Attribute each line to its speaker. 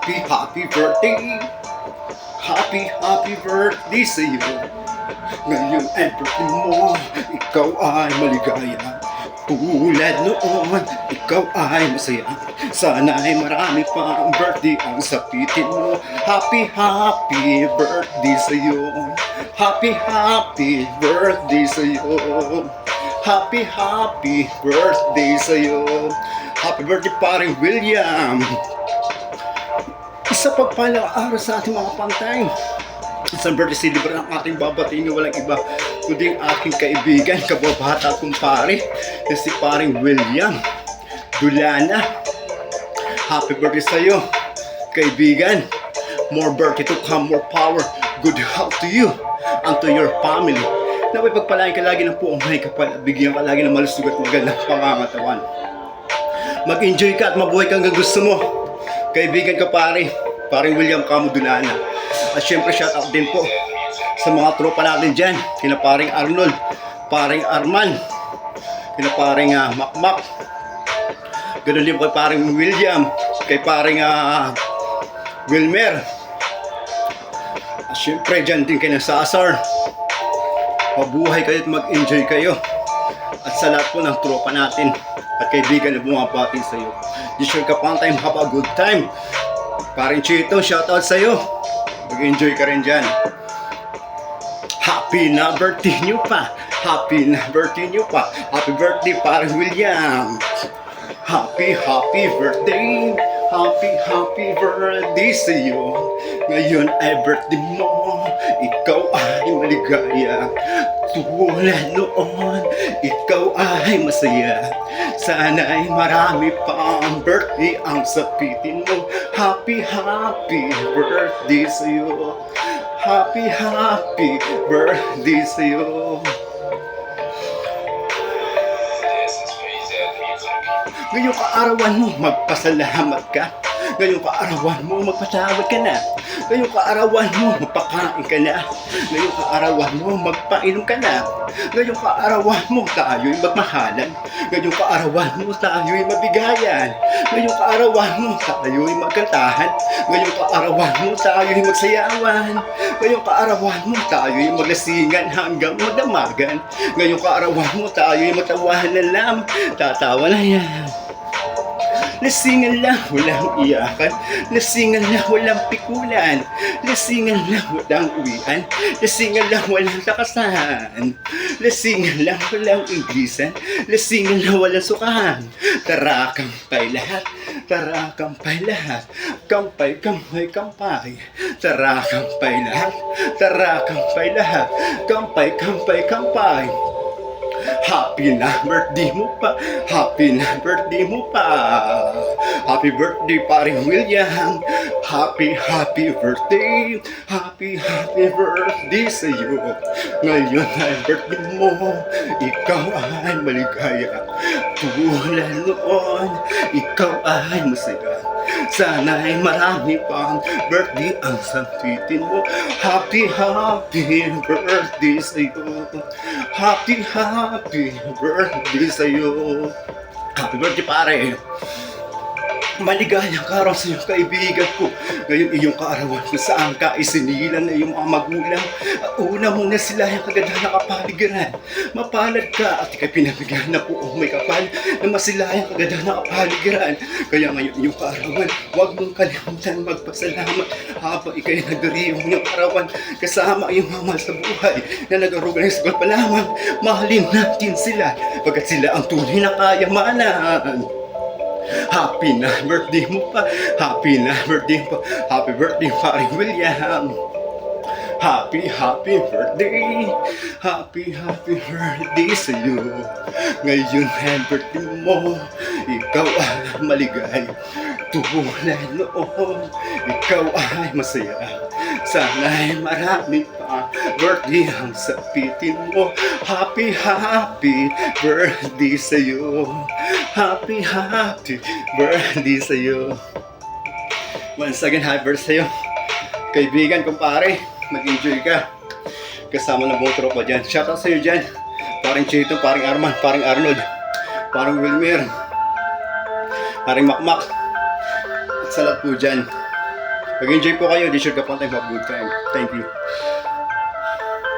Speaker 1: happy birthday. Happy birthday sa iyo. Ngayon ay birthday mo, ikaw ay maligaya. Tulad noon, ikaw ay masaya. Sana ay marami pang birthday ang sapitin mo. Happy birthday sa iyo. Happy birthday sa iyo. Happy birthday sa iyo. Happy birthday paring William. Isa pagpalang araw sa ating mga pantay. Isang birthday celebrate ang ating babatiin na walang iba kundi ang aking kaibigan, kababata at kumpare na si paring William Dulana. Happy birthday sa iyo, kaibigan. More birthday to come, more power, good health to you and to your family. Naway pagpalain ka lagi ng puong may kapal at bigyan ka lagi ng malusog at magandang pangangatawan. Mag-enjoy ka at mabuhay kang gusto mo, kaibigan ka paring William Dulana. At syempre shout out din po sa mga tropa natin dyan, kina paring Arnold, paring Arman, kina paring Makmak, ganoon din po kay paring William, kay paring Wilmer. At syempre dyan din kay Sasar. Mabuhay kayo at mag-enjoy kayo. At sa lahat po ng tropa natin at kaibigan na bumabati sa iyo, you sure ka pang time, have a good time. Paring Chito, shoutout sa iyo. Mag-enjoy ka rin dyan. Happy na birthday nyo pa. Happy na birthday nyo pa. Happy birthday paring William. Happy birthday. Happy birthday sa iyo. Ngayon ay birthday mo, ikaw ay maligaya. Tulad noon, ikaw ay masaya. Sana ay marami pang birthday ang sapitin mo. Happy birthday sa iyo. Happy birthday sa iyo. Ngayong kaarawan mo, magpasalamat ka. Ngayong kaarawan mo, magpatawad ka na. Ngayong kaarawan mo, magpakain ka na. Ngayong kaarawan mo, magpainom ka na. Ngayong kaarawan mo, tayo'y magmahalan. Ngayong kaarawan mo, tayo'y mabigayan. Ngayong kaarawan mo, tayo'y magkantahan. Ngayong kaarawan mo, tayo'y magsayawan. Ngayong kaarawan mo, tayo'y maglasingan hanggang magdamagan. Ngayong kaarawan mo, tayo'y matawanan lang. Tatawa na yan. Lasingan lang, walang iyakan. Lasingan lang, walang pikulan. Lasingan lang, walang uwian. Lasingan lang, walang takasan. Lasingan lang, walang inglisan. Lasingan lang, walang sukahan. Tara, kampay lahat. Tara, kampay lahat. Kampay. Tara, kampay lahat. Tara, kampay lahat. Kampay. Happy na birthday mo pa. Happy birthday paring William. Happy birthday. Happy birthday sa iyo. Ngayon ay birthday mo, ikaw ay maligaya. Tulad noon, ikaw ay masaya. Sana ay marami pang birthday ang sapitin mo. Happy birthday sa iyo. Happy birthday sa iyo. Happy birthday pare. Maligayang araw sa iyong kaibigan ko. Ngayon iyong kaarawan kung saan ka isinilan na iyong mga magulang. At una muna sila yung kaganda na kapaligiran. Mapalad ka at ikay pinabigyan na po may kapal na masilayang kaganda na kapaligiran. Kaya ngayon iyong kaarawan, huwag mong kalimutan magpasalamat habang ikay nagdariyong iyong kaarawan kasama iyong mga sa buhay na nag-arugan sa pa lamang. Mahalin natin sila pagkat sila ang tunay na kayamanan. Happy na birthday mo pa. Happy birthday paring William. Happy birthday. Happy birthday sa iyo. Ngayon ay birthday mo, ikaw ay maligay. Tulad noon, ikaw ay masaya. Sana ay marami pa birthday ang sapitin mo. Happy birthday sa iyo. Happy birthday sa iyo. Once again, happy birthday sa iyo. Kaibigan, kumpare, mag-enjoy ka. Kasama ng buong tropa dyan. Shoutout sa iyo dyan. Paring Chito, paring Arman, paring Arnold, paring Wilmer, paring Makmak. At sa lahat po dyan. Mag-enjoy po kayo. This should have one time have good time. Thank you.